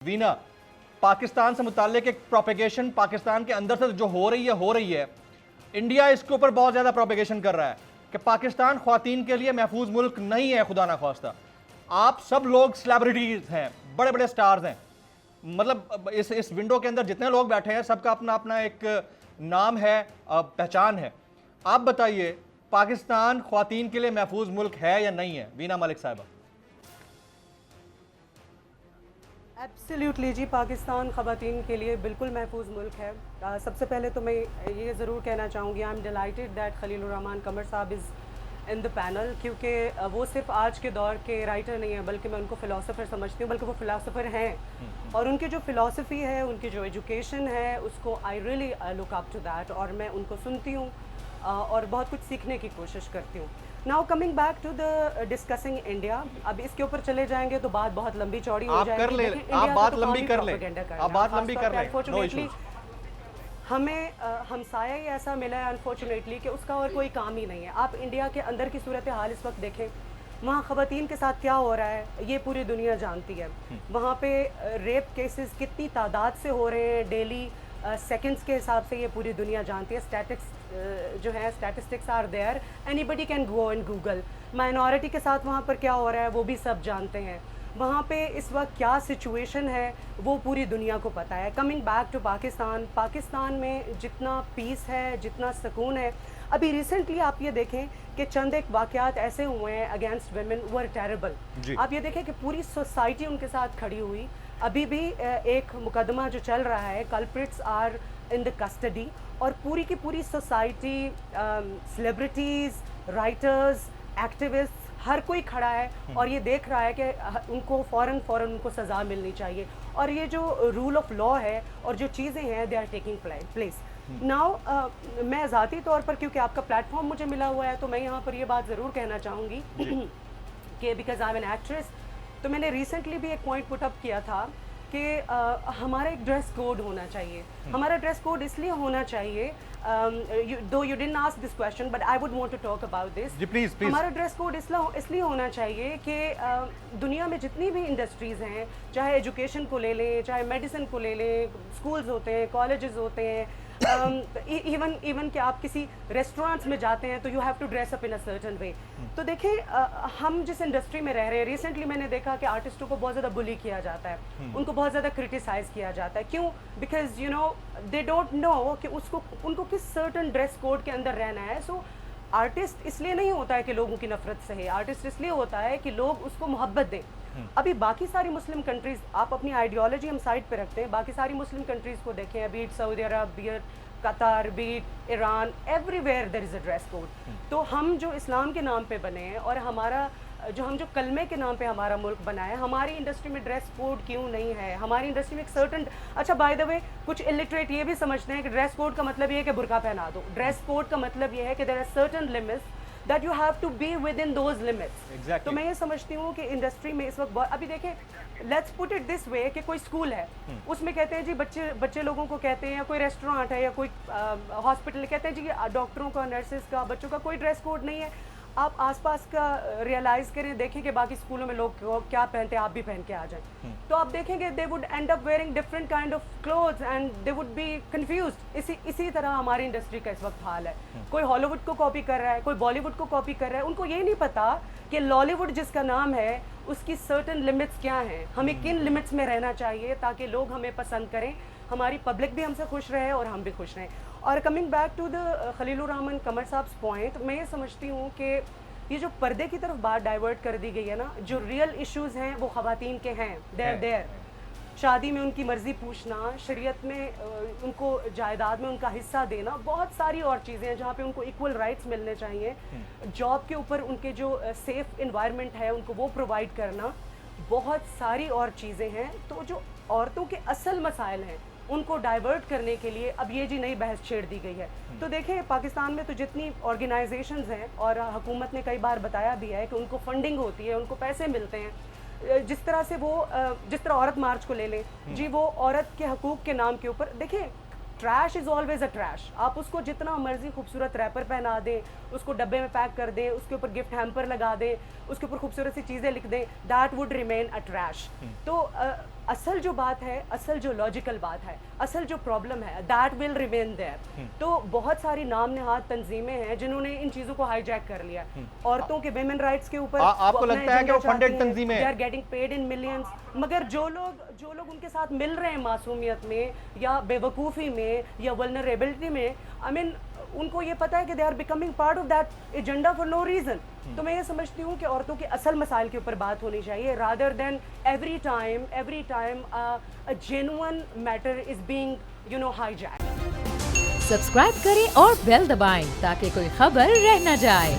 वीना, पाकिस्तान से मुताल्लिक एक प्रोपेगेशन पाकिस्तान के अंदर से जो हो रही है। इंडिया इसके ऊपर बहुत ज़्यादा प्रोपेगेशन कर रहा है कि पाकिस्तान ख्वातीन के लिए महफूज मुल्क नहीं है। खुदा ना खास्ता, आप सब लोग सेलिब्रिटीज़ हैं, बड़े बड़े स्टार्स हैं, मतलब इस विंडो के अंदर जितने लोग बैठे हैं सबका अपना अपना एक नाम है, पहचान है। आप बताइए, पाकिस्तान ख्वातीन के लिए महफूज मुल्क है या नहीं है? वीना मलिक साहिबा। एब्सोल्युटली जी, पाकिस्तान ख़वातीन के लिए बिल्कुल महफूज मुल्क है। सबसे पहले तो मैं ये ज़रूर कहना चाहूँगी, I am delighted that Khalilur Rahman Qamar sahab is in the panel, क्योंकि वो सिर्फ आज के दौर के राइटर नहीं हैं, बल्कि मैं उनको फ़िलासफ़र समझती हूँ, बल्कि वो फ़िलासफ़र हैं। और उनकी जो फ़िलासफ़ी है, उनकी जो एजुकेशन है, उसको I really look up to that, और मैं उनको सुनती हूँ और बहुत कुछ सीखने की कोशिश करती हूँ। Now coming back to the discussing India, अब इसके ऊपर चले जाएंगे तो बात बहुत लंबी चौड़ी हो जाएगी। आप बात लंबी कर ले, अनफॉर्चुनेटली हमें हमसाया ही ऐसा मिला है अनफॉर्चुनेटली कि उसका और कोई काम ही नहीं है। आप इंडिया के अंदर की सूरत हाल इस वक्त देखें, वहाँ ख़वातीन के साथ क्या हो रहा है ये पूरी दुनिया जानती है। वहाँ पे रेप केसेस कितनी तादाद से हो रहे हैं डेली, सेकंड्स के हिसाब से ये पूरी दुनिया जानती है। जो है statistics are there, anybody can go and Google. Minority के साथ वहाँ पर क्या हो रहा है वो भी सब जानते हैं। वहाँ पे इस वक्त क्या सिचुएशन है वो पूरी दुनिया को पता है। Coming back to Pakistan, Pakistan में जितना पीस है, जितना सुकून है, अभी रिसेंटली आप ये देखें कि चंद एक वाक़यात ऐसे हुए हैं अगेंस्ट वेमेन वर टेरेबल। आप ये देखें कि पूरी सोसाइटी उनके साथ खड़ी हुई। अभी भी एक मुकदमा जो चल रहा है, culprits are in the custody, और पूरी की पूरी सोसाइटी, सेलिब्रिटीज़, राइटर्स, एक्टिविस्ट, हर कोई खड़ा है और ये देख रहा है कि उनको फ़ौरन उनको सज़ा मिलनी चाहिए। और ये जो रूल ऑफ लॉ है और जो चीज़ें हैं they are taking place now. मैं ज़ाती तौर पर, क्योंकि आपका प्लेटफॉर्म मुझे मिला हुआ है, तो मैं यहाँ पर ये बात ज़रूर कहना चाहूँगी कि because I am an actress, तो मैंने रिसेंटली भी एक पॉइंट पुट अप किया था कि हमारा एक ड्रेस कोड होना चाहिए। हमारा ड्रेस कोड इसलिए होना चाहिए, though you didn't ask this question but I would want to talk about this. Please. हमारा ड्रेस कोड इसलिए होना चाहिए कि दुनिया में जितनी भी इंडस्ट्रीज़ हैं, चाहे एजुकेशन को ले लें, चाहे मेडिसिन को ले लें, स्कूल्स होते हैं, कॉलेजेस होते हैं, इवन कि आप किसी रेस्टोरेंट्स में जाते हैं तो you have to dress up in a certain way. तो देखिए, हम जिस इंडस्ट्री में रह रहे हैं, रिसेंटली मैंने देखा कि आर्टिस्टों को बहुत ज़्यादा बुली किया जाता है, उनको बहुत ज़्यादा क्रिटिसाइज़ किया जाता है। क्यों? Because you know they don't know कि उनको किस सर्टेन ड्रेस कोड के अंदर रहना है। सो आर्टिस्ट इसलिए नहीं होता है कि लोगों की नफरत सहे, आर्टिस्ट इसलिए होता है कि लोग उसको मोहब्बत दें। अभी बाकी सारी मुस्लिम कंट्रीज़, आप अपनी आइडियोलॉजी हम साइड पे रखते हैं, बाकी सारी मुस्लिम कंट्रीज़ को देखें, be it Saudi Arab, be it Qatar, be it Iran, everywhere there is a dress code. तो हम जो इस्लाम के नाम पे बने हैं और हम जो कलमे के नाम पे हमारा मुल्क बना है, हमारी इंडस्ट्री में ड्रेस कोड क्यों नहीं है? हमारी इंडस्ट्री में एक सर्टन, अच्छा बाय द वे, कुछ इलिटरेट ये भी समझते हैं कि ड्रेस कोड का मतलब ये है कि बुर्का पहना दो। ड्रेस कोड का मतलब ये है कि there are certain limits that you have to be within those limits. Exactly. तो मैं ये समझती हूँ कि इंडस्ट्री में इस वक्त अभी देखें, let's put it this way कि कोई स्कूल है, उसमें कहते हैं जी बच्चे लोगों को कहते हैं, या कोई रेस्टोरेंट है या कोई हॉस्पिटल, कहते हैं जी डॉक्टरों का, नर्सेज का, बच्चों का कोई ड्रेस कोड नहीं है। आप आसपास का रियलाइज़ करें, देखें कि बाकी स्कूलों में लोग क्या पहनते हैं, आप भी पहन के आ जाएं, तो आप देखेंगे they would and up wearing different kind of clothes and they would be confused. इसी तरह हमारी इंडस्ट्री का इस वक्त हाल है। कोई हॉलीवुड को कॉपी कर रहा है, कोई बॉलीवुड को कॉपी कर रहा है, उनको ये नहीं पता कि लॉलीवुड जिसका नाम है उसकी सर्टन लिमिट्स क्या हैं, हमें किन लिमिट्स में रहना चाहिए ताकि लोग हमें पसंद करें, हमारी पब्लिक भी हमसे खुश रहे और हम भी खुश रहें। और coming back to the Khalilur Rahman Qamar sahab point, मैं ये समझती हूँ कि ये जो पर्दे की तरफ बात डाइवर्ट कर दी गई है ना, जो रियल इश्यूज़ हैं वो ख़वातीन के हैं। देयर शादी में उनकी मर्ज़ी पूछना, शरीयत में उनको जायदाद में उनका हिस्सा देना, बहुत सारी और चीज़ें हैं जहाँ पे उनको इक्वल राइट्स मिलने चाहिए। जॉब के ऊपर उनके जो सेफ़ इन्वायरमेंट है उनको वो प्रोवाइड करना, बहुत सारी और चीज़ें हैं। तो जो औरतों के असल मसाइल हैं उनको डाइवर्ट करने के लिए अब ये जी नई बहस छेड़ दी गई है। तो देखें, पाकिस्तान में तो जितनी ऑर्गेनाइजेशंस हैं, और हुकूमत ने कई बार बताया भी है कि उनको फंडिंग होती है, उनको पैसे मिलते हैं, जिस तरह औरत मार्च को ले लें जी, वो औरत के हकूक़ के नाम के ऊपर, देखें trash is always a trash. आप उसको जितना मर्जी खूबसूरत रैपर पहना दें, उसको डब्बे में पैक कर दें, उसके ऊपर गिफ्ट हैम्पर लगा दें, उसके ऊपर खूबसूरत सी चीज़ें लिख दें, that would remain a trash. तो اصل جو بات ہے, اصل جو لاجیکل بات ہے, اصل جو پرابلم ہے, دیٹ ول ریمین دیئر. تو بہت ساری نام نہاد تنظیمیں ہیں جنہوں نے ان چیزوں کو ہائی جیک کر لیا. عورتوں کے ویمن رائٹس کے اوپر آپ کو لگتا ہے کہ وہ فنڈڈ تنظیمیں they are getting paid in millions, مگر جو لوگ ان کے ساتھ مل رہے ہیں معصومیت میں یا بے وقوفی میں یا ولنریبلٹی میں, آئی مین ان کو یہ پتہ ہے کہ they are becoming part of that agenda for no reason. تو میں یہ سمجھتی ہوں کہ عورتوں کے اصل مسائل کے اوپر بات ہونی چاہیے, rather than every time a genuine matter is being hijacked. Subscribe کریں اور بیل دبائیں تاکہ کوئی خبر رہ نہ جائے.